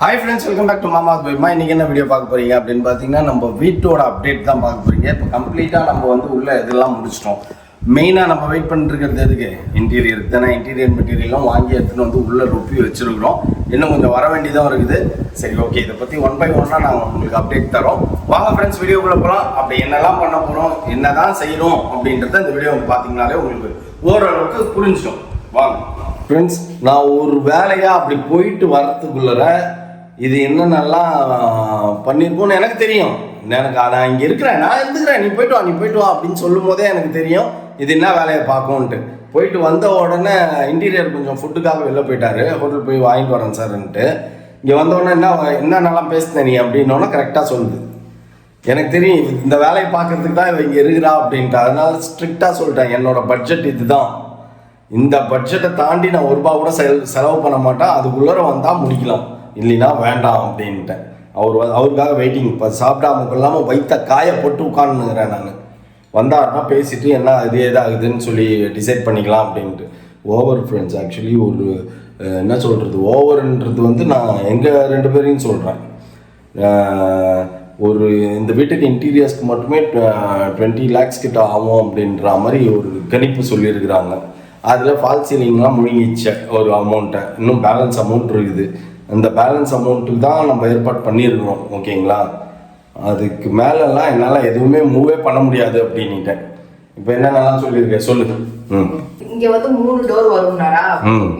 Hi friends, welcome back to மாமா பைமா. இன்றைக்கி என்ன வீடியோ பார்க்க போகிறீங்க அப்படின்னு பார்த்தீங்கன்னா, நம்ம வீட்டோட அப்டேட் தான் பார்க்க போகிறீங்க. இப்போ கம்ப்ளீட்டாக நம்ம உள்ள இதெல்லாம் முடிச்சிட்டோம். மெயினாக நம்ம வெயிட் பண்ணிருக்கிறது எதுக்கு? இன்டீரியர் தானே. இன்டீரியர் மெட்டீரியல்லாம் வாங்கி எடுத்துன்னு உள்ளே ரொப்பி வச்சுருக்கிறோம். இன்னும் கொஞ்சம் வர வேண்டியதாக இருக்குது. சரி, ஓகே, இதை பற்றி 1 by 1 நாங்கள் உங்களுக்கு அப்டேட் தரோம். வாங்க ஃப்ரெண்ட்ஸ், வீடியோக்குள்ளே போகலாம். அப்படி என்னெல்லாம் பண்ண போகிறோம், என்ன தான் செய்யணும் அப்படின்றத இந்த வீடியோ பார்த்தீங்கனாலே உங்களுக்கு ஓரளவுக்கு புரிஞ்சிடும். வாங்க ஃப்ரெண்ட்ஸ், நான் ஒரு வேலையாக அப்படி போயிட்டு வரத்துக்குள்ளே இது என்னென்னலாம் பண்ணியிருக்கோன்னு எனக்கு தெரியும். எனக்கு நான் இங்கே இருக்கிறேன், நான் இருந்துக்கிறேன், நீ போயிட்டு வா அப்படின்னு சொல்லும் போதே எனக்கு தெரியும் இது என்ன வேலையை பார்க்கும்ன்ட்டு. போயிட்டு வந்த உடனே இன்டீரியர் கொஞ்சம் ஃபுட்டுக்காக வெளில போயிட்டாரு. ஹோட்டல் போய் வாங்கிட்டு வரேன் சார்ன்ட்டு. இங்கே வந்த உடனே என்னென்னலாம் பேசுனேன் நீ அப்படின்னோன்னா கரெக்டாக சொல்லுது. எனக்கு தெரியும் இந்த வேலையை பார்க்கறதுக்கு தான் இங்கே இருக்கிறா அப்படின்ட்டு. அதனால ஸ்ட்ரிக்டாக சொல்லிட்டேன், என்னோட பட்ஜெட் இதுதான், இந்த பட்ஜெட்டை தாண்டி நான் ஒரு ரூபா கூட செலவு பண்ண மாட்டேன், அதுக்குள்ளே வந்தால் முடிக்கலாம், இல்லைன்னா வேண்டாம் அப்படின்ட்டேன். அவருக்காக வெயிட்டிங். இப்போ சாப்பிடாம இல்லாமல் வைத்த காய போட்டு உட்காந்துக்கிறேன். நான் வந்தாருன்னா பேசிட்டு என்ன இது ஏதாகுதுன்னு சொல்லி டிசைட் பண்ணிக்கலாம் அப்படின்ட்டு. ஓவர் ஃப்ரெண்ட்ஸ், ஆக்சுவலி ஒரு என்ன சொல்கிறது, ஓவர்ன்றது நான் எங்கள் 2 பேரையும் சொல்கிறேன். ஒரு இந்த வீட்டுக்கு இன்டீரியர்ஸ்க்கு மட்டுமே 20 lakhs கிட்ட ஆகும் அப்படின்ற மாதிரி ஒரு கணிப்பு சொல்லியிருக்கிறாங்க. அதில் ஃபால் சீலிங்லாம் முழுங்கிச்சு ஒரு அமௌண்ட்டை. இன்னும் பேலன்ஸ் அமௌண்ட் இருக்குது. அந்த பேலன்ஸ் அமௌண்ட்டுக்கு தான் நம்ம ஏற்பாடு பண்ணியிருக்கிறோம். ஓகேங்களா? அதுக்கு மேலெல்லாம் என்னால் எதுவுமே மூவே பண்ண முடியாது அப்படின்ட்டேன். இப்போ என்னென்னலாம் சொல்லியிருக்கேன் சொல்லுங்க. இங்க 3 டோர் வரும்னாரா?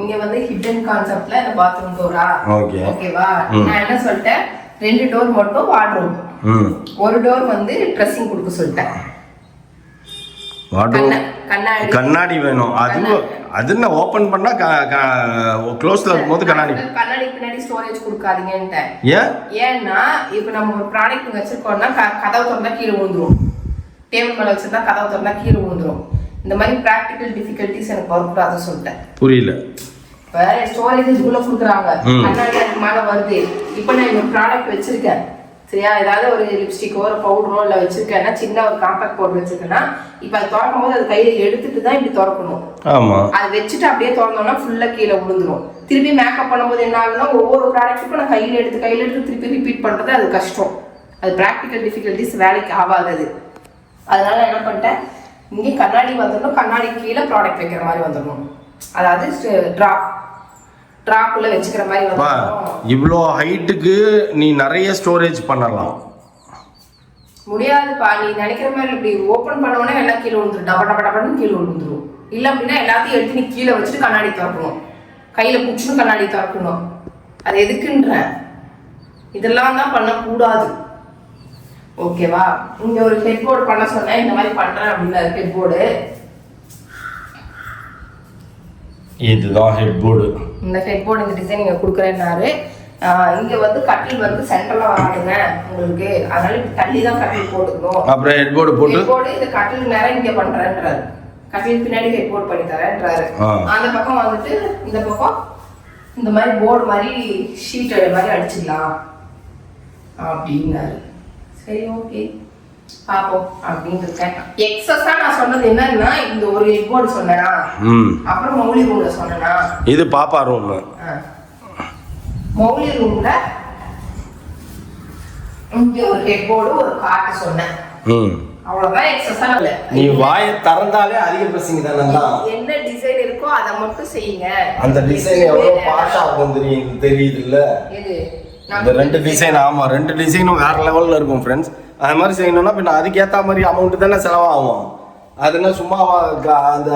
இங்க ஹிடன் கான்செப்ட்ல இந்த பாத்ரூம் டோரா? ஓகேவா? நான் என்ன சொல்லிட்டேன், 2 டோர் மட்டும் வார்ட்ரோப், ஒரு டோர் ட்ரெஸ்ஸிங் கொடுக்க சொல்லிட்டேன். கண்ணாடி வேணும். அது என்ன ஓபன் பண்ணா க்ளோஸ்ல இருக்கும்போது கண்ணாடி பின்னாடி ஸ்டோரேஜ் கொடுக்காதீங்கன்னு. ஏன்னா இப்போ நம்ம ஒரு ப்ராடக்ட் வச்சிருக்கோம்னா கதவு திறந்தா கீழே விழுந்துரும், டேபிள் மேல வச்சிருந்தா கதவு திறந்தா கீழே விழுந்துரும். இந்த மாதிரி ப்ராக்டிக்கல் டிஃபிகல்ட்டிஸ் எனக்கு வரக்கூடாதுன்னு சொல்லிட்டேன். புரியல. இப்போ ஸ்டோரேஜ் இதுக்குள்ள கொடுக்குறாங்க, கண்ணாடி அதுக்கு மேல வருது. இப்போ நான் ஒரு ப்ராடக்ட் வச்சிருக்கேன், சரியா? ஏதாவது ஒரு லிப்ஸ்டிக்கோ ஒரு பவுடரோ இல்லை வச்சிருக்கேன்னா, சின்ன ஒரு காம்பேக்ட் பவுடர் வச்சிருக்கேன்னா, இப்போ அது திறக்கும் போது அது கையில எடுத்துட்டு தான் இப்படி திறக்கணும். அது வச்சுட்டு அப்படியே திறந்தோம்னா ஃபுல்லா கீழே விழுந்துரும். திருப்பி மேக்கப் பண்ணும்போது என்ன ஆகுதுன்னா, ஒவ்வொரு ப்ராடக்ட்டுக்கும் நான் கையில எடுத்து திருப்பி ரிப்பீட் பண்றது அது கஷ்டம். அது ப்ராக்டிக்கல் டிஃபிகல்ட்டிஸ் வேலைக்கு ஆகாது. அதனால என்ன பண்ணிட்டேன், இங்கே கண்ணாடி வந்துடணும், கண்ணாடி கீழே ப்ராடக்ட் வைக்கிற மாதிரி வந்துடணும். அதாவது ட்ராப்ல வச்சுக்கிற மாதிரி வந்துடும். இவ்வளோ ஹைட்டுக்கு நீ நிறைய ஸ்டோரேஜ் பண்ணலாம். முடியாதுப்பா, நீ நினைக்கிற மாதிரி. இப்படி ஓப்பன் பண்ண உடனே எல்லாம் கீழே விழுந்துரும், டபடபடன்னு கீழே விழுந்துரும். இல்லை அப்படின்னா எல்லாத்தையும் எடுத்து நீ கீழே வச்சுட்டு கண்ணாடி திறக்கணும், கையில பிடிச்சுன்னு கண்ணாடி திறக்கணும். அது எதுக்குன்ற இதெல்லாம் தான் பண்ணக்கூடாது. ஓகேவா? இங்க ஒரு ஹெட் போர்டு பண்ண சொன்னேன், இந்த மாதிரி பண்றேன் அப்படின்னா ஹெட் போர்டு. இதுதான் ஹெட் போர்டு. இந்த ஹெட் போர்டு இந்த டிசைன் நீங்க கொடுக்குறேன்னாரு. இங்க கட்டில் சென்டர்ல வராதுங்க உங்களுக்கு, அதனால தள்ளி தான் கட்டில் போட்டுக்கணும். அப்புறம் ஹெட் போர்டு போட்டு இந்த கட்டில் நேரம் இங்க பண்றேன்றாரு, கட்டில் பின்னாடி ஹெட் போர்டு பண்ணி தரேன்றாரு. அந்த பக்கம் இந்த பக்கம் இந்த மாதிரி போர்டு மாதிரி ஷீட் மாதிரி அடிச்சுக்கலாம் அப்படின்னாரு. சரி, ஓகே பாப்போம் அப்படின்னு இருக்கேன். எக்ஸஸா நான் சொன்னது என்னன்னா, இந்த ஒரு ஹெட் போர்டு சொன்னேனா, அப்புறம் மௌலி ரூம்ல சொன்னேனா, இது பாப்பா ரூம். மௌலி ரூம்ல இங்க ஒரு ஹெட் போர்டு ஒரு காட்டு சொன்னேன். அவ்வளவுதான். எக்ஸஸா இல்ல. நீ வாயை திறந்தாலே அதிக பிரச்சனை தானே. என்ன டிசைன் இருக்கோ அதை மட்டும் செய்யுங்க. அந்த டிசைன் எவ்வளவு பாஷா இருக்கும் தெரியுது இல்ல? இது இந்த 2 டிசைன். ஆமா, 2 டிசைனும் வேற லெவல்ல இருக்கும் ஃப்ரெண்ட்ஸ். அது மாதிரி செய்யணும்னா பின்ன அதுக்கேற்ற மாதிரி அமௌண்ட் தானே செலவாகும். அதுனா சும்மா அந்த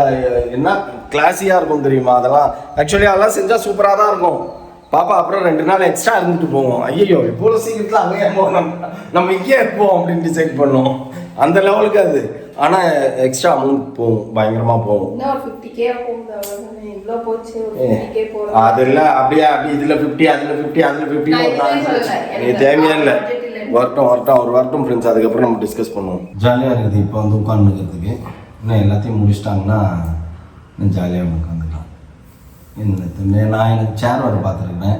என்ன கிளாஸியாக இருக்கும் தெரியுமா? அதெல்லாம் ஆக்சுவலி அதெல்லாம் செஞ்சால் சூப்பராக தான் இருக்கும். பாப்பா அப்புறம் 2 நாள் எக்ஸ்ட்ரா இருந்துட்டு போவோம். ஐயோ இவ்வளோ சீக்கிரத்தில் அங்கேயே போவோம், நம்ம இங்கேயே இருப்போம் அப்படின்னு டிசைட் பண்ணோம். அந்த லெவலுக்கு அது. ஆனால் எக்ஸ்ட்ரா அமௌண்ட் போகும், பயங்கரமாக போகும். அதெல்லாம் அப்படியே இதில் 50 அதில் 50 அதில் 50 நீ தேவையே இல்லை. வரட்டும் ஒரு வரட்டும் ஃப்ரெண்ட்ஸ், அதுக்கப்புறம் நம்ம டிஸ்கஸ் பண்ணுவோம். ஜாலியாக இருக்குது. இப்போ உட்காந்துக்கிறதுக்கு இன்னும் எல்லாத்தையும் முடிச்சிட்டாங்கன்னா இன்னும் ஜாலியாக உட்காந்துக்கலாம். நான் எனக்கு சேர் வேறு பார்த்துருக்குறேன்.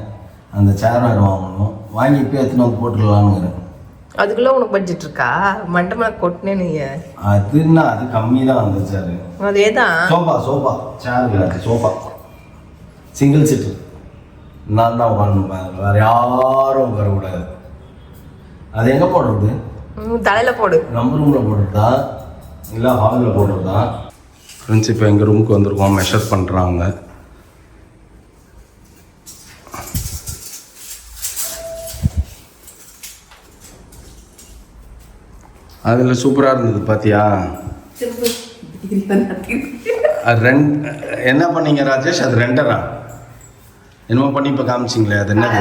அந்த சேர் வேறு வாங்கணும், வாங்கி இப்போ எடுத்துன்னு போட்டுடலான்னுங்கிறேன். அதுக்குள்ள உனக்கு பட்ஜெட் இருக்கா? மண்டமா கொட்டினே நீ. அதுன்னா அது கம்மி தான் அந்த சேரு. அதேதான். சோஃபா சேர் இல்லை, அது சோஃபா சிங்கிள் சீட்டு. நான் தான் உட்காந்துப்பேன், வேறு யாரும் உட்காரக்கூடாது. அது எங்கே போடுறது? தலையில் போடு. நம்ம ரூமில் போடுறதா இல்லை ஹாலில் போடுறதா? ஃப்ரெண்ட்ஸ் இப்போ எங்கள் ரூமுக்கு வந்திருக்கோம், மெஷர் பண்ணுறாங்க. அதில் சூப்பராக இருந்தது பார்த்தியா? என்ன பண்ணீங்க ராஜேஷ்? அது ரெண்டரா என்னமோ பண்ணி இப்போ காமிச்சிங்களே, அது என்னது?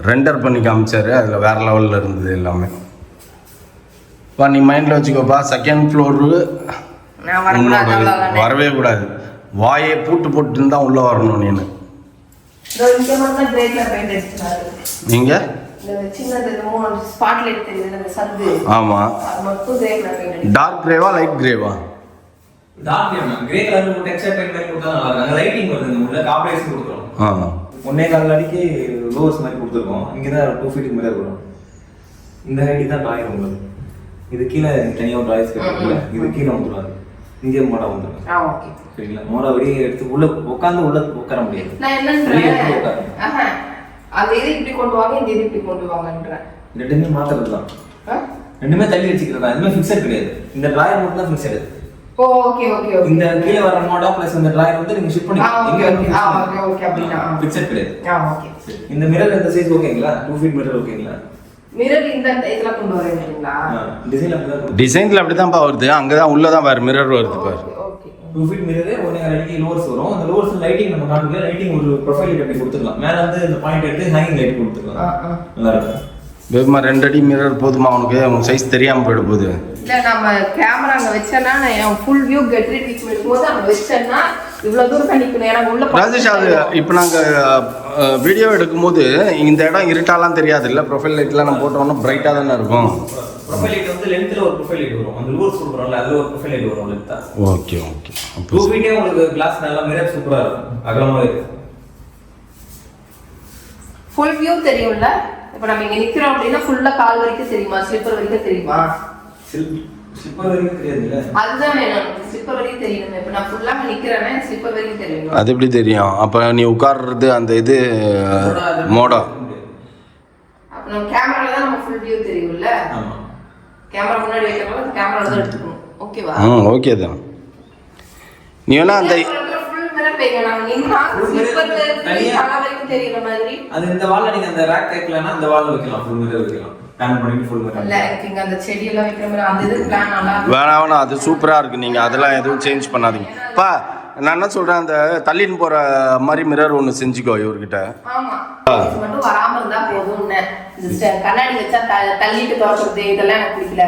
ரெண்டர் பண்ணி காமிச்சாரு. அதில் வேறு லெவலில் இருந்தது எல்லாமே. பா நீ மைண்டில் வச்சுக்கோப்பா, செகண்ட் ஃப்ளோரு வரவே கூடாது. வாயை பூட்டு போட்டு தான் உள்ளே வரணும். நீங்கள் ஆமாம், டார்க் கிரேவா லைட் கிரேவா? Dark grey colour texture paint மாதிரி கொடுத்தா நல்லா இருக்கும். லைட்டிங் வருது, உள்ள காம்பினேஷன் கொடுத்துறோம். ஒன்னே கால் அடிக்கு லோவர்ஸ் மாதிரி கொடுத்துருக்கோம். இங்கே தான் 2 ஃபீட்டுக்கு மேலே வரும். இந்த ஹைட்டு தான் டாய் உங்களுக்கு. இது கீழே தனியாக டாய்ஸ் கட்டிருக்குல்ல, இது கீழே வந்துடுவாரு. இங்கே மோடா வந்துடும். சரிங்களா? மோடா வெளியே எடுத்து உள்ள உட்காந்து உள்ள உட்கார முடியாது. ரெண்டுமே மாத்துறது தான். ரெண்டுமே தள்ளி வச்சுக்கிறதா, எதுவுமே ஃபிக்ஸட் கிடையாது. இந்த டிராயர் மட்டும் தான் ஃபிக்ஸட். இந்த கீழே வர மோடா பிளஸ் இந்த டிராயர் வந்து நீங்க ஷிஃப்ட் பண்ணிக்கலாம். ஃபிக்ஸட் கிடையாது. இந்த மிரர் இந்த சைஸ் ஓகேங்களா? 2 ஃபீட் மிரர் ஓகேங்களா? மிரர் இந்த இதல கொண்டு வரீங்களா? டிசைன்ல அப்படி தான் வருது. அங்க தான் உள்ள தான் பாரு மிரர் வருது பாரு. 2 ஃபீட் மிரர் ஒண்ணே அடிக்கு லோவர்ஸ் வரும். அந்த லோவர்ஸ் லைட்டிங் நம்ம காட்டுங்க. லைட்டிங் ஒரு ப்ரொஃபைல் லைட் அப்படி கொடுத்துக்கலாம். மேல வந்து இந்த பாயிண்ட் எடுத்து ஹேங்கிங் லைட் கொடுத்துக்கலாம். நல்லா இருக்கும். பேமா 2 அடி மிரர் போதுமா உனக்கு? உன் சைஸ் தெரியாம போயிட போகுது. இல்ல நம்ம கேமரா அங்க வெச்சனா நான் ஃபுல் வியூ கெட்ரி ட்ரீட்மென்ட் போது அங்க வெச்சனா இவ்வளவு தூரம் கணிக்கணும். எனக்கு உள்ள ராஜேஷ் அது இப்போ நாங்க வீடியோ எடுக்கும்போது இந்த இடம் இருட்டாலாம் தெரியாது இல்ல? ப்ரொஃபைல் லைட்லாம் நம்ம போட்டோம்னா பிரைட்டா தானே இருக்கும். ப்ரொஃபைல் லைட் வந்து லென்த்ல ஒரு ப்ரொஃபைல் லைட் வரும். அந்த லூர் சொல்றோம்ல, அதுல ஒரு ப்ரொஃபைல் லைட் வரும் லென்த்தா. Okay okay. 2 ஃபீட்டே உங்களுக்கு கிளாஸ் நல்லா மிரர் சூப்பரா இருக்கும். அகலமா இருக்கு. ஃபுல் வியூ தெரியும்ல? இப்போ நம்ம இங்க நிக்கிறோம் அப்படினா ஃபுல்லா கால் வரைக்கும் தெரியுமா? ஸ்லிப்பர் வரைக்கும் தெரியுமா? ஸ்லிப்பர் வரைக்கும் தெரியாதுல்ல? அதுதான் வேணும். ஸ்லிப்பர் வரைக்கும் தெரியணும். இப்போ நான் ஃபுல்லா நிக்கிறேன்னா ஸ்லிப்பர் வரைக்கும் தெரியும். அது எப்படி தெரியும்? அப்ப நீ உட்கார்றது அந்த இது மோடா. அப்ப நம்ம கேமரால தான் நம்ம ஃபுல் வியூ தெரியும்ல? ஆமா. கேமரா முன்னாடி வைக்கிறப்ப கேமரால தான் எடுத்துக்கணும். ஓகேவா? ஓகே தான். நீ வேணா அந்த ஃபுல் மிரர் வைங்க. நான் நின்னா ஸ்லிப்பர் வரைக்கும் தெரியுற மாதிரி. அது இந்த வால்ல நீங்க அந்த ரேக் கேட்கலனா அந்த வால்ல வைக்கலாம். ஃபுல் மிரர் வைக்கலாம். பிளான் பண்ணிட்டு ஃபுல் மிரர். இல்ல இங்க அந்த செடி எல்லாம் வைக்கிற மாதிரி அந்த இது பிளான் நல்லா வேணா அது சூப்பரா இருக்கு. நீங்க அதெல்லாம் எதுவும் சேஞ்ச் பண்ணாதீங்க. பா நான் என்ன சொல்றேன், அந்த தள்ளின்னு போற மாதிரி மிரர் ஒன்று செஞ்சுக்கோ இவர்கிட்ட. ஆமா, இது மட்டும் வராம இருந்தா போதும்னு. கண்ணாடி வச்சா தள்ளிட்டு திறக்கிறது இதெல்லாம் எனக்கு பிடிக்கல.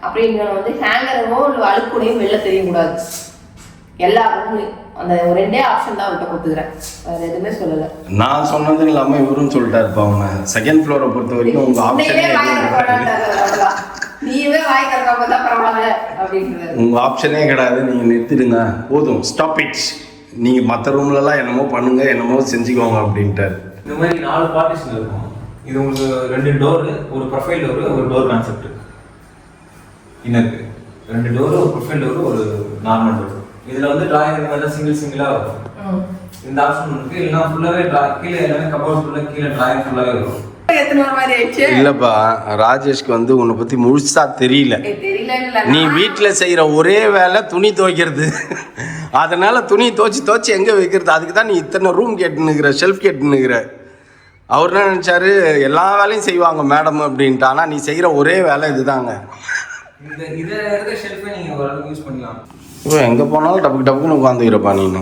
அப்படியே வந்து ஹேங்கரோ இல்லை அழுக்குனையும் வெளில தெரியக்கூடாது. எல்லா ரூம்லையும் அந்த ரெண்டே ஆப்ஷன் தான் விட்டு கொடுத்துக்கிறேன், வேற எதுவுமே சொல்லலை. நான் சொன்னது இல்லாமல் இவரும் சொல்லிட்டாருப்பா. அவங்க செகண்ட் ஃப்ளோரை பொறுத்த வரைக்கும் உங்கள் ஆப்ஷனே நீவே வாய் கறக்காம தான் பரவாயில்ல அப்படின்றது. உங்கள் ஆப்ஷனே கிடையாது, நீங்கள் நிறுத்திடுங்க போதும், ஸ்டாப் இட். நீங்கள் மற்ற ரூம்லலாம் என்னமோ பண்ணுங்க, என்னமோ செஞ்சுக்கோங்க அப்படின்ட்டாரு. இந்த மாதிரி 4 பார்ட்டிஷன் இருக்கும். இது உங்களுக்கு 2 டோர், ஒரு ப்ரொஃபைல் டோர், ஒரு டோர் கான்செப்ட் இன்னருக்கு. 2 டோர், ஒரு ப்ரொஃபைல் டோர், ஒரு நார்மல் டோர். இதுல வந்து டிராயிங் இந்த மாதிரி சிங்கிளா வரும். இந்த ஆப்ஷன் இருக்கு. இல்லனா ஃபுல்லாவே கீழே எல்லாமே கபோர்ட் ஃபுல்லா கீழே டிராயிங் ஃபுல்லாவே வரும். இல்லப்பா, ராஜேஷ்க்கு வந்து உன்னை பத்தி முழுசா தெரியல. நீ வீட்டுல செய்யற ஒரே வேலை துணி துவைக்கிறது. அதனால துணி துவைச்சு எங்க வைக்கிறது? அதுக்கு தான் நீ இத்தனை ரூம் கேட்டுனுக்கிற, ஷெல்ஃப் கேட்டுனுக்கிற. அவர் என்ன நினைச்சாரு, எல்லா வேலையும் செய்வாங்க மேடம் அப்படின்ட்டு. ஆனா நீ செய்யற ஒரே வேலை இதுதாங்க. எங்க போனாலும் டப்புக்கு டப்புக்குன்னு உட்காந்துக்கிறப்பா நீனு.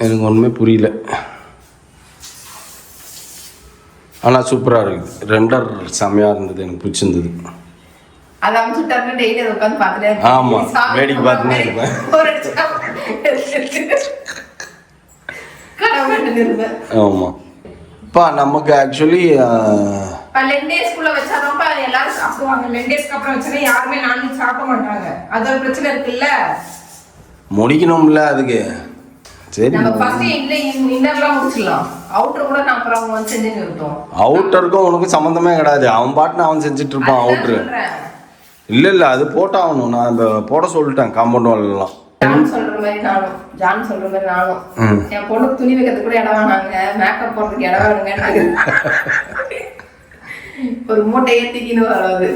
எனக்கு ஒன்றுமே புரியல. ஆனால் சூப்பராக இருக்குது. ரெண்டர் செம்மையாக இருந்தது, எனக்கு பிடிச்சிருந்தது. ஆமாம், வேடிக்கை பார்த்துன்னே இருப்பேன். ஆமாம் இப்போ நமக்கு ஆக்சுவலி 10 டேஸ்க்குள்ள வச்சாதான்ப்பா எல்லாரும் சாப்பிடுவாங்க. 10 டேஸ்க்கு அப்புறம் வச்சா யாருமே நான்வெஜ் சாப்பிட மாட்டாங்க. அது ஒரு பிரச்சனை இருக்குல்ல, முடிக்கணும்ல அதுக்கு. சரி, நம்ம ஃபர்ஸ்ட் இன்னர்லாம் முடிச்சிடலாம். அவுட்டர் கூட நான் அப்புறம் அவன் செஞ்சுட்டு இருக்கோம். அவுட்டருக்கும் உனக்கு சம்மந்தமே கிடையாது. அவன் பாட்டுன்னு அவன் செஞ்சுட்டு இருப்பான் அவுட்ரு. இல்லை அது போட்டாகணும். நான் அந்த போட சொல்லிட்டேன் காம்பவுண்ட் வால்லாம். ஜான் சொல்ற மாதிரி நானும் என் பொண்ணுக்கு துணி வைக்கிறதுக்கு கூட இடம் வேணாங்க, மேக்கப் போடுறதுக்கு இடம் வேணுங்க. ஒரு மூட்டை ஏத்திக்கின்னு வராது.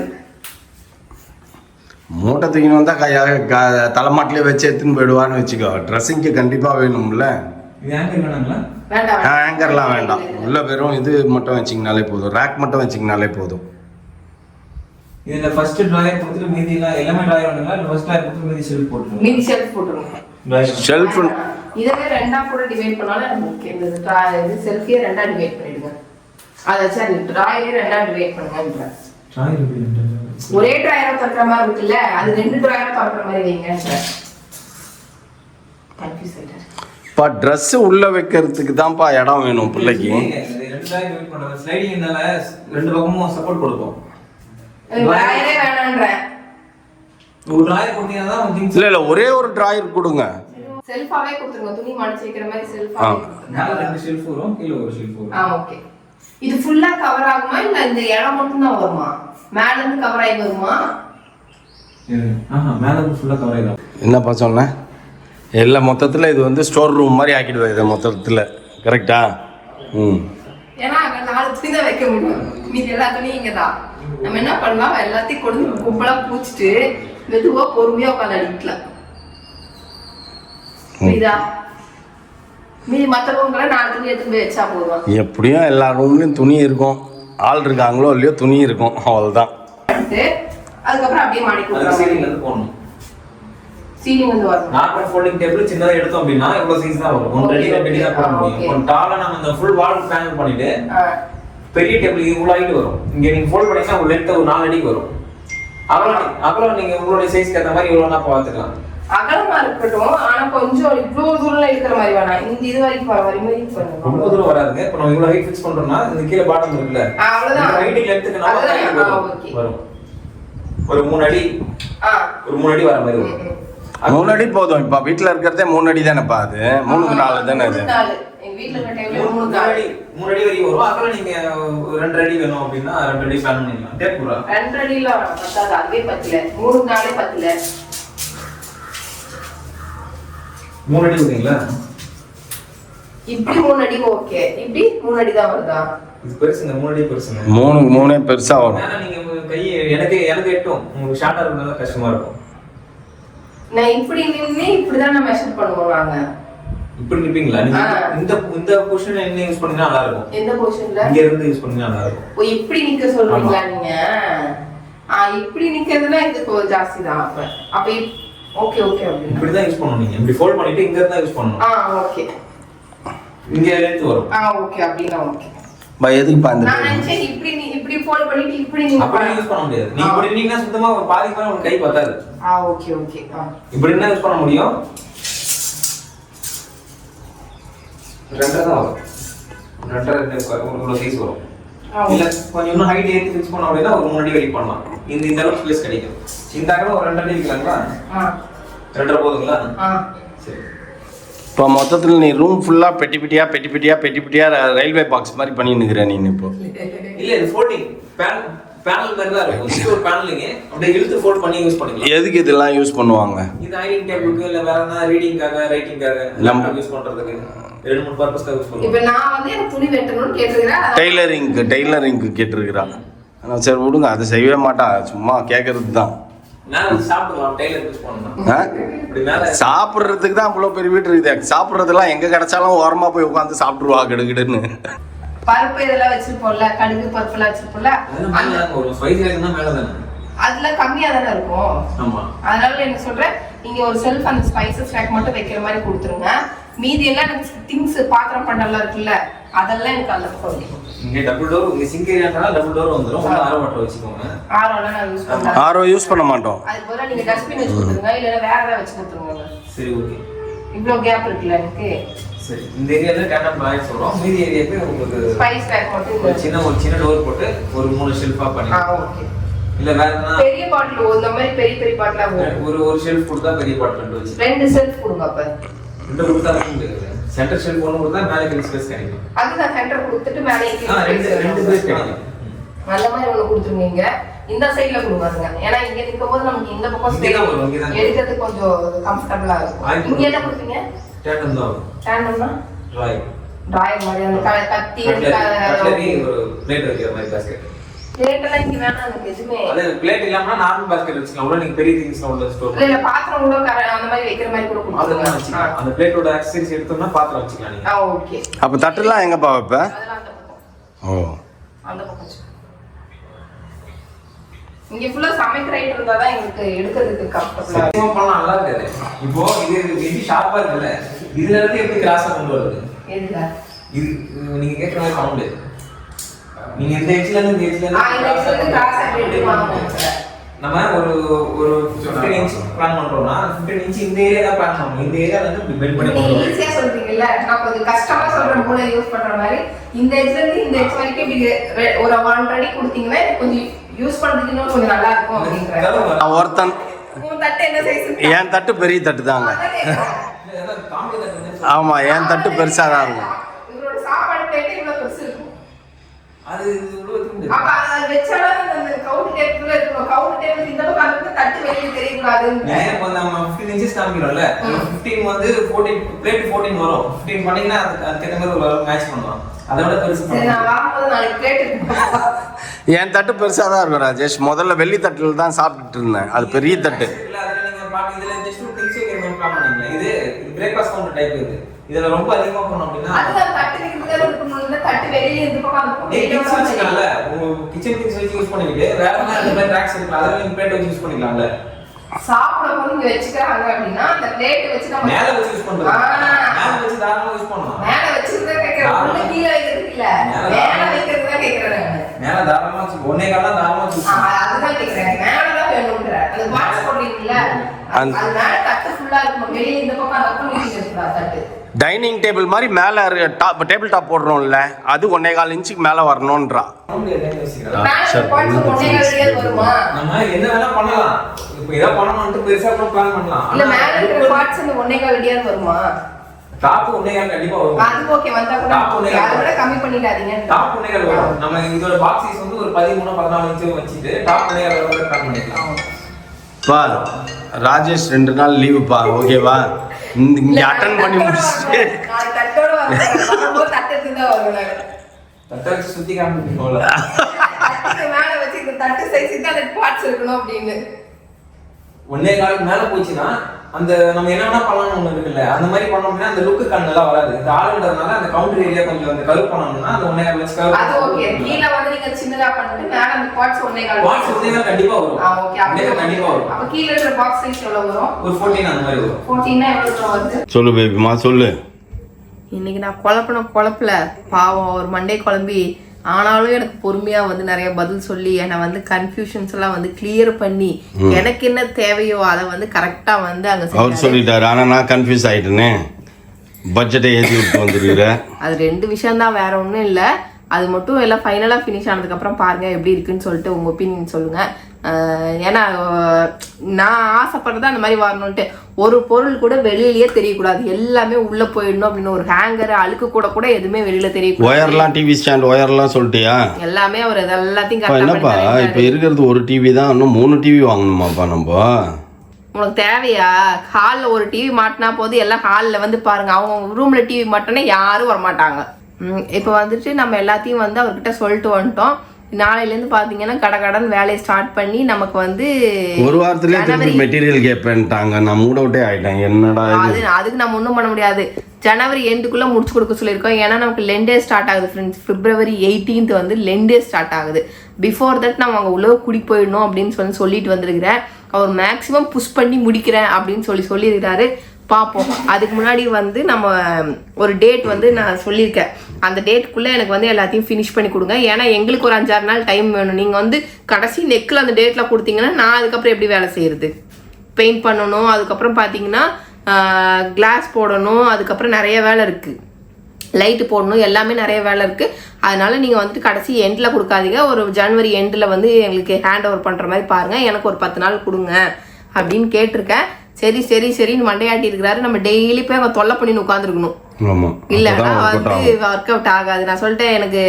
மூட்டை தூக்கின்னு வந்தால் தலைமாட்டிலே வச்சு எடுத்துன்னு போயிடுவான்னு வச்சுக்கோ. ட்ரெஸ்ஸிங்க்கு கண்டிப்பாக வேணும்ல. ஹேங்கர்லாம் வேண்டாம். உள்ள வெறும் இது மட்டும் வச்சிங்கனாலே போதும், ரேக் மட்டும் வச்சிங்கனாலே போதும். இதுல ஃபர்ஸ்ட் டிராயர் கொடுத்துட்டு மீதி எல்லாமே டிராயர் வந்துங்களா? இல்ல ஃபர்ஸ்ட் டிராயர் கொடுத்து மீதி ஷெல்ஃப் போட்டுருங்க. மீதி ஷெல்ஃப் போட்டுருங்க. ஷெல்ஃப் இதவே ரெண்டா கூட டிவைட் பண்ணாலும் எனக்கு ஓகே. இந்த இது ஷெல்ஃபே ரெண்டா டிவைட் பண்ணிடுங்க. அத சரி டிராயரே ரெண்டா டிவைட் பண்ணுங்க. டிராயர் எப்படி? ஒரே டிராயரா தரற மாதிரி இருக்குல்ல, அது ரெண்டு டிராயரா தரற மாதிரி வைங்க. கன்ஃபியூஸ் ஆயிட்டாரு. பா Dress உள்ள வைக்கிறதுக்கு தான்ப்பா இடம் வேணும் பிள்ளைக்கு. ரெண்டு டிராயர் டிவைட் பண்றது ஸ்லைடிங்னால ரெண்டு பக்கமும் சப்போர்ட் கொடுக்கும். டிராயரே வேணாம்ன்ற. ஒரு டிராயர் கொடுத்தீங்கன்னா தான் திங்ஸ் இல்ல ஒரே ஒரு டிராயர் கொடுங்க. செல்ஃபாவே கொடுத்துருங்க. துணி மடிச்சு வைக்கிற மாதிரி செல்ஃபாவே. மேல ரெண்டு ஷெல்ஃப் வரும், கீழ ஒரு ஷெல்ஃப் வரும். ஓகே. இது ஃபுல்லா கவர் ஆகுமா இல்ல இந்த இடம் மட்டும் தான் வருமா? மேல இருந்து கவர் ஆகி வருமா? மேல இருந்து ஃபுல்லா கவர் ஆயிடும். என்னப்பா சொன்னேன்? எல்லா மொத்தத்தில் இது வந்து ஸ்டோர் ரூம் மாதிரி ஆக்கிடுவேன் இதை மொத்தத்தில். கரெக்டா? ஏன்னா அங்க 4 துணி தான் வைக்க முடியும். மீதி எல்லா துணியும் இங்க தான். நம்ம என்ன பண்ணலாம், எல்லாத்தையும் கொண்டு கும்பலா பூச்சிட்டு மெதுவா பொறுமையா உட்காந்து அடிக்கலாம். புரியுதா? மீதி மற்ற ரூம்களை 4 துணி எடுத்து போய் வச்சா போதும். எப்படியும் எல்லா ரூம்லையும் துணி இருக்கும். ஆள் இருக்காங்களோ இல்லையோ துணி இருக்கும், அவ்வளோதான். அதுக்கப்புறம் அப்படியே மாடி கொடுக்கலாம். சீலிங்ல இருந்து போடணும். சீலிங் வந்து வரும். நார்மல் ஃபோல்டிங் டேபிள் சின்னதா எடுத்தோம் அப்படின்னா இவ்வளவு சைஸ் தான் வரும். 1 அடி 2 அடி தான் போட முடியும். கொஞ்சம் டாலா நம்ம அந்த ஃபுல் வால் பேனல் பண்ணிட்டு பெரிய டேபிள் இவ்வளவு ஹைட் வரும். இங்க நீங்க ஃபோல்ட் பண்ணீங்கன்னா ஒரு லென்த் ஒரு 4 அடிக்கு வரும். அப்புறம் நீங்க உங்களுடைய சைஸ்க்கு ஏத்த மாதிரி இவ்வளவு நான் பார்த்துக்கலாம். அகலமா இருக்கட்டும், ஆனா கொஞ்சம் இவ்வளவு தூரம் இருக்கிற மாதிரி வேணாம். இந்த இது வரைக்கும் வர மாதிரி பண்ணுங்க. ரொம்ப தூரம் வராதுங்க. இப்போ நம்ம இவ்வளவு ஹைட் ஃபிக்ஸ் பண்றோம்னா இந்த கீழ பாட்டம் இருக்குல்ல, அவ்வளவுதான். ஹைட் லென்த்துக்கு நம்ம வரும். ஒரு 3 அடி ஒரு 3 அடி வர மாதிரி வரும். 3 அடி போதும். இப்போ வீட்டில் இருக்கிறதே 3 அடி தானேப்பா. அது 3க்கு 4 தானே அது. வீட்டுல இருக்க டேபிள் 3 அடி வரைக்கும் வரும். அப்புறம் நீங்க 2 அடி வேணும் அப்படின்னா 2 அடி பிளான் பண்ணிக்கலாம். டேப் பூரா 2 அடியில பத்தாது. அதுவே பத்தல. 3க்கு 4 பத்தல. 3 அடி வருதுங்களா? இப்படி 3 அடி ஓகே. இப்படி 3 அடி தான் வருதா? இது பெருசுங்க. 3 அடி பெருசுங்க. 3க்கு 3 பெருசா வரும். ஏன்னா நீங்க கை எனக்கு எட்டும். உங்களுக்கு ஷார்ட்டா இருந்தாலும் கஷ்டமா இருக்கும். நான் இப்படி நின்னு இப்படி தான் நான் மெஷர் பண்ணுவோம். நாங்க இப்படி நிப்பீங்களா? நீங்க இந்த பொசிஷன் என்ன யூஸ் பண்ணீங்கன்னா நல்லா இருக்கும். எந்த பொசிஷன்ல? இங்க இருந்து யூஸ் பண்ணீங்கன்னா நல்லா இருக்கும். ஓ இப்படி நிக்க சொல்றீங்களா நீங்க? இப்படி நிக்கிறதுனா இது ஜாஸ்தி தான். அப்ப ஓகே ஓகே அப்படினா இப்படி தான் யூஸ் பண்ணனும். நீங்க இப்படி ஃபோல்ட் பண்ணிட்டு இங்க இருந்தா யூஸ் பண்ணனும். ஓகே. இங்க லென்த் வரும். ஓகே அப்படினா ஓகே. பை எதுக்கு அந்த நான் நினைச்சேன் இப்படி ஃபோல்ட் பண்ணிட்டு இப்படி நீங்க அப்படி யூஸ் பண்ண முடியாது. நீங்க இப்படி நின்னா சுத்தமா பாதி மேல உங்க கை பத்தாது. Okay okay. இப்படி என்ன யூஸ் பண்ண முடியும்? 2 தான் வரும். 2 உங்களோட சைஸ் வரும். இல்ல கொஞ்சம் இன்னும் ஹைட் ஏத்தி ஃபிக்ஸ் பண்ண அப்படினா ஒரு 3 அடி வரைக்கும் பண்ணலாம். இந்த அளவுக்கு ஸ்பேஸ் கிடைக்கும். இந்த அகலம் ஒரு 2 அடி வைக்கலாங்களா? 2 போதுங்களா? சரி. இப்போ மொத்தத்தில் நீ ரூம் ஃபுல்லாக பெட்டி பெட்டியா ரயில்வே பாக்ஸ் மாதிரி பண்ணி நிற்கிற நீ இப்போ. இல்ல இது ஃபோல்டிங் பேனல் மாதிரி தான் இருக்கும். இது ஒரு பேனலிங் அப்படியே இழுத்து ஃபோல்ட் பண்ணி யூஸ் பண்ணிக்கலாம். எதுக்கு இதெல்லாம் யூஸ் பண்ணுவாங்க? இது ஐடிங் டேபிளுக்கு இல்ல வேற என்ன ரீடிங்காக ரைட்டிங்காக லேப்டாப் யூஸ் பண்றதுக்கு 2-3 பர்பஸ்க்காக யூஸ் பண்ணுவாங்க. இப்போ நான் வந்து எனக்கு துணி வெட்டணும்னு கேட்டிருக்கேன். டெய்லரிங்க்கு கேட்டிருக்கிறான். ஆனால் சரி விடுங்க, அதை செய்யவே மாட்டா, சும்மா கேட்கறது தான். சாப்பிட்றதுக்கு தான் அவ்வளோ பெரிய வீட்டு இருக்குது. சாப்பிட்றதுலாம் எங்கே கிடைச்சாலும் ஓரமாக போய் உட்காந்து சாப்பிட்ருவா கிடுகிடுன்னு. பருப்பு இதெல்லாம் வச்சிருப்போம்ல, கடுகு பருப்புலாம் வச்சிருப்போம்ல, அதுல கம்மியா தானே இருக்கும். அதனால என்ன சொல்றேன், நீங்க ஒரு செல்ஃப் அந்த ஸ்பைசஸ் ரேக் மட்டும் வைக்கிற மாதிரி கொடுத்துருங்க. மீதி எல்லாம் எனக்கு திங்ஸ் பாத்திரம் பண்ணலாம் இருக்குல்ல, அதெல்லாம் எனக்கு அந்த பக்கம். இங்க டபுள் டோர், இங்க சிங்க் ஏரியானால டபுள் டோர் வந்துரும். ஆரோ வாட்டர் வச்சுக்கோங்க. ஆரோல நான் யூஸ் பண்றேன். ஆரோ யூஸ் பண்ண மாட்டோம். அதுக்கு பதிலா நீங்க டஸ்ட்பின் வச்சு கொடுத்துருங்க, இல்ல வேற ஏதாவது வச்சு கொடுத்துருங்க. சரி ஓகே. இவ்ளோ கேப் இருக்குல்ல எனக்கு. சரி, இந்த ஏரியால டேண்டம் டாய்ஸ் வரும். மீதி ஏரியாக்கு உங்களுக்கு ஸ்பைஸ் ரேக் மட்டும் ஒரு சின்ன டோர் போட்டு ஒரு 3 ஷெல்ஃபா பண்ணி. ஓகே. இல்ல வேற என்ன பெரிய பாட்டில் இந்த மாதிரி பெரிய பாட்டிலா ஒரு ஷெல்ஃப் கொடுத்தா பெரிய பாட்டில் ரெண்டு வச்சு 2 ஷெல்ஃப் கொடுங்க. அப்ப 2 கொடுத்தா முடியாது. சென்டர் ஷெல்ஃப் ஒன்னு கொடுத்தா மேலே கிரீன் ஸ்பேஸ் கிடைக்கும். அதுதான் சென்டர் கொடுத்துட்டு மேலே ரெண்டு ஸ்பேஸ் கிடைக்கும். நல்ல மாதிரி ஒன்னு கொடுத்துருங்க. இந்த சைடுல கொடுங்க. ஏன்னா இங்க இருக்கும்போது நமக்கு இந்த பக்கம் எடுக்கிறதுக்கு கொஞ்சம் கம்ஃபர்டபுளா இருக்கும். இங்க என்ன கொடுப்பீங்க? டேண்டம் தான். டேண்டம்னா டிராயர் மாதிரி அந்த கத்தி கட்லரி ஒரு பிளேட் வைக்கிற மாதிரி பாஸ்கெட். பிளேட்லாம் இங்க வேணாம் எனக்கு எதுவுமே. அது பிளேட் இல்லாம நார்மல் பாஸ்கெட் வச்சுக்கலாம். உள்ள நீங்க பெரிய திங்ஸ்ல உள்ள ஸ்டோர் இல்ல பாத்திரம் கூட அந்த மாதிரி வைக்கிற மாதிரி கூட கொடுங்க. அந்த பிளேட்டோட ஆக்சஸரிஸ் எடுத்தோம்னா பாத்திரம் வச்சுக்கலாம் நீங்க. ஓகே. அப்ப தட்டுலாம் எங்கப்பா வைப்ப? அதெல்லாம் அந்த பக்கம். ஓ அந்த பக்கம். இங்க ஃபுல்லா சமைக்கிற ஐட்டம் இருந்தா தான் எங்களுக்கு எடுக்கிறதுக்கு கம்ஃபர்ட்டபிளா இருக்கும். பண்ணலாம் நல்லா இருக்காது. இப்போ இது ஷார்ப்பா இருக்குல்ல. இதுல இருந்து எப்படி கிராஸா கொண்டு வருது? எதுல? இது நீங்க கேக்குற மாதிரி பண்ண முடியாது. நீங்க இந்த எட்ஜ்ல இருந்து இந்த எட்ஜ்ல இருந்து கிராஸா எடுத்துவாங்க. நம்ம ஒரு 15 இன்ச் பிளான் பண்றோம்னா 15 இன்ச் இந்த ஏரியா தான் பிளான் பண்ணணும். இந்த ஏரியால இருந்து பெண்ட் பண்ணி நீங்க ஈஸியா சொல்றீங்கல்ல, நான் கொஞ்சம் கஷ்டமா சொல்ற மூளை யூஸ் பண்ற மாதிரி இந்த எட்ஜ்ல இருந்து இந்த எட்ஜ் வரைக்கும் இப்படி ஒரு 1 அடி கொடுத்தீங்கன்னா கொஞ்சம் யூஸ் பண்றதுக்கு இன்னும் கொஞ்சம் நல்லா இருக்கும் அப்படிங்கற. ஒருத்தன் உங்க தட்டு என்ன சைஸ்? என் தட்டு பெரிய தட்டு தாங்க. ஆமா என் தட்டு பெருசா தான் இருக்கும். இவரோட சாப்பாடு பிளேட் இவ்வளவு பெருசு இருக்கும். அது இவ்வளவு திண்டு. அப்ப அது வெச்சடா அந்த கவுண்ட் டேபிள்ல இருக்கும். கவுண்ட் டேபிள் இந்த பக்கம் அந்த தட்டு வெளிய தெரிய கூடாது. நான் இப்போ நம்ம 15 இன்ச்சஸ் காமிக்கிறோம்ல. 15 வந்து 14 பிளேட் 14 வரும். 15 பண்ணீங்கன்னா அதுக்கு ஏத்த மாதிரி ஒரு மேட்ச் பண்ணலாம். அதோட பெருசு. சரி நான் வாங்கும்போது நாளைக்கு பிளேட் என் தட்டு பெருசா தான் இருக்கும் ராஜேஷ். முதல்ல வெள்ளி தட்டுல தான் சாப்பிட்டுட்டு இருந்தேன். அது பெரிய தட்டு. இல்ல அதுல நீங்க பாக்க இதுல ஜஸ்ட் ஒரு திங்ஸ் வைக்கிற மாதிரி பிளான் பண்ணீங்க. இது பிரேக்ஃபாஸ்ட் கவுண்டர் டைப் இது. இதுல ரொம்ப அதிகமா பண்ணோம் அப்படினா அது தட்டு கிட்ட இருக்கணும்ல. தட்டு வெளிய இந்த பக்கம் அந்த பக்கம் திங்ஸ் வச்சுக்கலாம்ல. உங்க கிச்சன் திங்ஸ் வச்சு யூஸ் பண்ணிட்டு வேற என்ன மாதிரி ட்ராக்ஸ் இருக்கு. அதெல்லாம் நீங்க பிளேட் வச்சு யூஸ் பண்ணிக்கலாம்ல. சாப்பிடும்போது இங்க வெச்சுக்கறாங்க அப்படினா அந்த பிளேட் வச்சு நம்ம மேல வச்சு யூஸ் பண்றது. மேல வச்சு தாராளமா யூஸ் பண்ணலாம். மேல வச்சிருந்தா கேக்குறேன். உள்ள கீழ வைக்கிறது இல்ல. மேல வைக்கிறது தான் கேக்குறேன். மேல தாராளமா வச்சு ஒண்ணே கால தாராளமா வச்சு. அதுதான் கேக்குறேன். மேல தான் வேணும்ங்கற. அந்த பாக்ஸ் போடுறீங்கல. அது மேல தட்டு ஃபுல்லா இருக்கும். வெளிய இந்த பக்கம் அந்த பக்கம் நீங்க எடுத்துறா தட்டு. டைனிங் டேபிள் மாதிரி மேல டேபிள் டாப் போடுறோம்ல, அது 1.25 இன்ச்சுக்கு மேல வரணும்ன்றா. நம்ம என்ன வேணா பண்ணலாம். இப்போ இத பண்ணனும்னு பெருசா கூட பிளான் பண்ணலாம். இல்ல மேல இருக்கிற பார்ட்ஸ் அந்த 1.25 அடியா வருமா? டாப் 1.25 கண்டிப்பா வரும். அது ஓகே வந்தா கூட அதை விட கம்மி பண்ணிடாதீங்க. டாப் 1.25 வரும். நம்ம இதோட பாக்ஸ் சைஸ் வந்து ஒரு 13 14 இன்ச் வச்சிட்டு டாப் 1.25 வரை பிளான் பண்ணிடலாம். பா ராஜேஷ் 2 நாள் லீவு பா. ஓகேவா? இங்க அட்டெண்ட் பண்ணி முடிச்சிட்டு நான் தட்டோட வரும்போது தட்டு தான் வருவாங்க. தட்டை சுத்தி காமிப்பீங்களா? தட்டு மேல வச்சு இந்த தட்டு சைஸ் தான் அந்த பார்ட்ஸ் இருக்கணும் அப்படின்னு. 1.25 மேல போச்சுன்னா அந்த நம்ம என்ன வேணா பண்ணலாம் ஒண்ணு இருக்குல்ல. அந்த மாதிரி பண்ணோம்னா அந்த லுக் கண்ணலா வராது. இந்த ஆளுன்றதுனால அந்த கவுண்டர் ஏரியா கொஞ்சம் அந்த கர்வ் பண்ணனும்னா அந்த 1.25 லெஸ் கர்வ். அது ஓகே. கீழ வந்து நீங்க சின்னதா பண்ணிட்டு மேல அந்த பார்ட்ஸ் 1.25 பார்ட்ஸ் 1.25 கண்டிப்பா வரும். ஓகே. அப்ப கண்டிப்பா வரும். அப்ப கீழ இருக்கிற பாக்ஸ் சைஸ் எவ்வளவு வரும்? ஒரு 14 அந்த மாதிரி வரும். 14 னா எவ்வளவு வருது? சொல்லு பேபிமா சொல்லு. இன்னைக்கு நான் குழப்பல பாவம் ஒரு மண்டே குழம்பி. ஆனாலும் எனக்கு பொறுமையா வந்து நிறைய பதில் சொல்லி என்னை வந்து கன்ஃபியூஷன்ஸ் எல்லாம் வந்து கிளியர் பண்ணி எனக்கு என்ன தேவையோ அதை வந்து கரெக்டா வந்து அங்க அவர் சொல்லிட்டாரு. ஆனா நான் கன்ஃபியூஸ் ஆயிட்டேனே. பட்ஜெட்டை ஏற்றி விட்டு வந்துருக்கிற. அது 2 விஷயம் தான், வேற ஒன்றும் இல்லை. அது மட்டும் எல்லாம் ஃபைனலாக ஃபினிஷ் ஆனதுக்கப்புறம் பாருங்கள் எப்படி இருக்குன்னு சொல்லிட்டு உங்கள் ஒப்பீனியன் சொல்லுங்கள். ஏன்னா நான் ஆசைப்படுறது அந்த மாதிரி வரணுன்ட்டு ஒரு பொருள் கூட வெளியிலேயே தெரியக்கூடாது. எல்லாமே உள்ளே போயிடணும் அப்படின்னு ஒரு ஹேங்கர் அழுக்கு கூட எதுவுமே வெளியில தெரியக்கூடாது. ஒயர்லாம் டிவி ஸ்டாண்ட் ஒயர்லாம் சொல்லிட்டியா? எல்லாமே அவர் எல்லாத்தையும் என்னப்பா இப்போ இருக்கிறது ஒரு டிவி தான், இன்னும் 3 டிவி வாங்கணுமாப்பா நம்ம? உனக்கு தேவையா? ஹாலில் ஒரு டிவி மாட்டினா போது எல்லாம் ஹாலில் வந்து பாருங்க. அவங்க ரூமில் டிவி மாட்டினா யாரும் வரமாட்டாங்க. இப்போ வந்துட்டு நம்ம எல்லாத்தையும் வந்து அவர்கிட்ட சொல்லிட்டு வந்துட்டோம். நாளையிலேருந்து பார்த்தீங்கன்னா கடன் வேலையை ஸ்டார்ட் பண்ணி நமக்கு வந்து ஒரு வாரத்துலேயே திருப்பி மெட்டீரியல் கேட்பேன்ட்டாங்க. நான் மூட் அவுட்டே ஆகிட்டேன். என்னடா அதுக்கு நம்ம ஒன்றும் பண்ண முடியாது. ஜனவரி எண்டுக்குள்ளே முடிச்சு கொடுக்க சொல்லியிருக்கோம். ஏன்னா நமக்கு லெண்டே ஸ்டார்ட் ஆகுது ஃப்ரெண்ட்ஸ். February 18th வந்து லெண்டே ஸ்டார்ட் ஆகுது. பிஃபோர் தட் நம்ம அங்கே உள்ள குடி போயிடணும் அப்படின்னு சொல்லிட்டு வந்துருக்கிறேன். அவர் மேக்ஸிமம் புஷ் பண்ணி முடிக்கிறேன் அப்படின்னு சொல்லியிருக்கிறாரு. பார்ப்போம். அதுக்கு முன்னாடி வந்து நம்ம ஒரு டேட் வந்து நான் சொல்லியிருக்கேன். அந்த டேட்டுக்குள்ளே எனக்கு வந்து எல்லாத்தையும் ஃபினிஷ் பண்ணி கொடுங்க. ஏன்னா எங்களுக்கு ஒரு 5-6 நாள் டைம் வேணும். நீங்கள் வந்து கடைசி நெக்கில் அந்த டேட்டில் கொடுத்தீங்கன்னா நான் அதுக்கப்புறம் எப்படி வேலை செய்கிறது? பெயிண்ட் பண்ணணும், அதுக்கப்புறம் பார்த்தீங்கன்னா கிளாஸ் போடணும், அதுக்கப்புறம் நிறைய வேலை இருக்குது. லைட்டு போடணும், எல்லாமே நிறைய வேலை இருக்குது. அதனால் நீங்கள் வந்துட்டு கடைசி எண்டில் கொடுக்காதீங்க. ஒரு ஜனவரி எண்டில் வந்து எங்களுக்கு ஹேண்ட் ஓவர் பண்ணுற மாதிரி பாருங்கள். எனக்கு ஒரு 10 நாள் கொடுங்க அப்படின்னு கேட்டிருக்கேன். சரின்னு மண்டையாட்டி இருக்கிறாரு. நம்ம டெய்லி போய் அங்கே தொல்லை பண்ணின்னு உட்காந்துருக்கணும். ஆமா இல்லைன்னா வந்து ஒர்க் அவுட் ஆகாது. நான் சொல்லிட்டேன் எனக்கு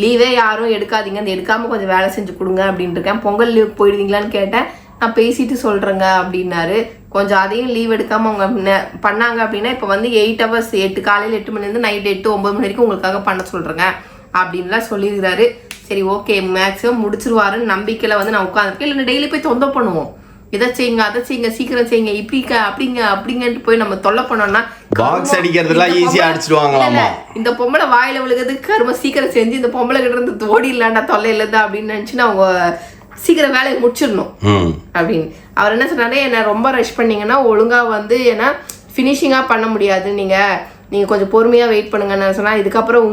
லீவே யாரும் எடுக்காதீங்க, அந்த எடுக்காம கொஞ்சம் வேலை செஞ்சு கொடுங்க அப்படின்ட்டு இருக்கேன். பொங்கல் லீவ் போயிடுவீங்களான்னு கேட்டேன். நான் பேசிட்டு சொல்றேங்க அப்படின்னாரு. கொஞ்சம் அதையும் லீவ் எடுக்காம அவங்க பண்ணாங்க அப்படின்னா இப்போ வந்து 8 hours 8 காலையில் 8 மணிலேருந்து நைட் 8 9 மணி வரைக்கும் உங்களுக்காக பண்ண சொல்றேங்க அப்படின்லாம் சொல்லியிருக்காரு. சரி ஓகே மேக்ஸிமம் முடிச்சிருவாருன்னு நம்பிக்கையில வந்து நான் உட்காந்துருக்கேன். இல்லை டெய்லி போய் தொந்த பண்ணுவோம், இதை செய்யுங்க அதை செய்யுங்க சீக்கிரம் செய்யுங்க இப்படிங்க அப்படிங்கன்ட்டு போய் நம்ம தொல்லை பண்ணோம்னா பாக்ஸ் அடிக்கிறதுலாம் ஈஸியா அடிச்சிடுவாங்களாமா. இந்த பொம்பளை வாயில விழுகிறதுக்கு கரும சீக்கிரம் செஞ்சு இந்த பொம்பளை கிட்ட இருந்து ஓடி இல்லாண்டா தொல்லை இல்லதா அப்படின்னு நினைச்சுன்னா அவங்க சீக்கிரம் வேலையை முடிச்சிடணும் அப்படின்னு. அவர் என்ன சொன்னாரு, என்ன ரொம்ப ரஷ் பண்ணீங்கன்னா ஒழுங்கா வந்து ஏன்னா ஃபினிஷிங்கா பண்ண முடியாது, நீங்க கொஞ்சம் பொறுமையா வெயிட் பண்ணுங்க. நான் சொன்னேன் இதுக்கப்புறம்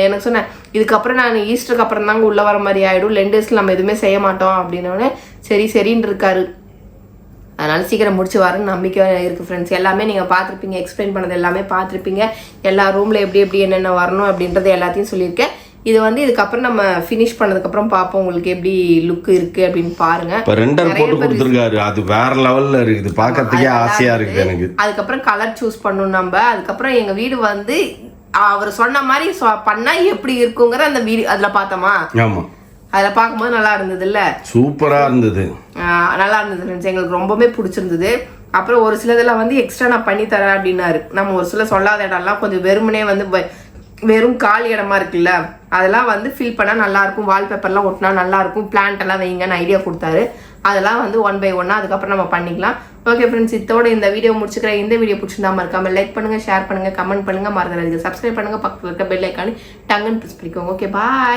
எனக்கு சொன்னேன் இதுக்கப்புறம் நான் ஈஸ்டருக்கு அப்புறம் தாங்க உள்ள வர மாதிரி ஆயிடும், 2 days நம்ம எதுவுமே செய்ய மாட்டோம் அப்படின்னோடனே சரின்னு இருக்காரு. அதனால சீக்கிரம் முடிச்சு வரேன்னு நம்பிக்கை இருக்குது ஃப்ரெண்ட்ஸ். எல்லாமே நீங்கள் பார்த்துருப்பீங்க, எக்ஸ்பிளைன் பண்ணது எல்லாமே பார்த்துருப்பீங்க. எல்லா ரூமில் எப்படி என்னென்ன வரணும் அப்படின்றது எல்லாத்தையும் சொல்லியிருக்கேன். இது வந்து இதுக்கப்புறம் நம்ம ஃபினிஷ் பண்ணதுக்கப்புறம் பார்ப்போம் உங்களுக்கு எப்படி லுக் இருக்குது அப்படின்னு பாருங்க. இப்போ ரெண்டர் போட்டு கொடுத்துருக்காரு, அது வேற லெவலில் இருக்குது, பார்க்கறதுக்கே ஆசையாக இருக்குது எனக்கு. அதுக்கப்புறம் கலர் சூஸ் பண்ணணும் நம்ம. அதுக்கப்புறம் எங்கள் வீடு வந்து அவர் சொன்ன மாதிரி பண்ணால் எப்படி இருக்குங்கிற அந்த வீடு அதில் பார்த்தோமா. ஆமாம், அதில் பார்க்கும்போது நல்லா இருந்தது இல்லை, சூப்பராக இருந்தது, நல்லா இருந்தது ஃப்ரெண்ட்ஸ். எங்களுக்கு ரொம்பவே பிடிச்சிருந்தது. அப்புறம் ஒரு சிலதெல்லாம் வந்து எக்ஸ்ட்ரா நான் பண்ணி தரேன் அப்படின்னாரு. நம்ம ஒரு சில சொல்லாத இடம்லாம் கொஞ்சம் வெறுமனே வந்து வெறும் காலி இடமா இருக்குல்ல அதெல்லாம் வந்து ஃபில் பண்ணால் நல்லாயிருக்கும், வால்பேப்பர்லாம் ஒட்டினா நல்லாயிருக்கும், பிளான்ட் எல்லாம் வைங்கன்னு ஐடியா கொடுத்தாரு. அதெல்லாம் வந்து 1 by 1 அதுக்கப்புறம் நம்ம பண்ணிக்கலாம். ஓகே ஃப்ரெண்ட்ஸ், இதோட இந்த வீடியோ முடிச்சுக்கிறேன். இந்த வீடியோ பிடிச்சிருந்தா மறக்காம லைக் பண்ணுங்க, ஷேர் பண்ணுங்க, கமெண்ட் பண்ணுங்க, மறந்துடாதீங்க சப்ஸ்கிரைப் பண்ணுங்க, பக்கத்தில் இருக்க பெல் ஐக்கானு டங்குன்னு ப்ரெஸ் பண்ணிக்கோங்க. Okay bye.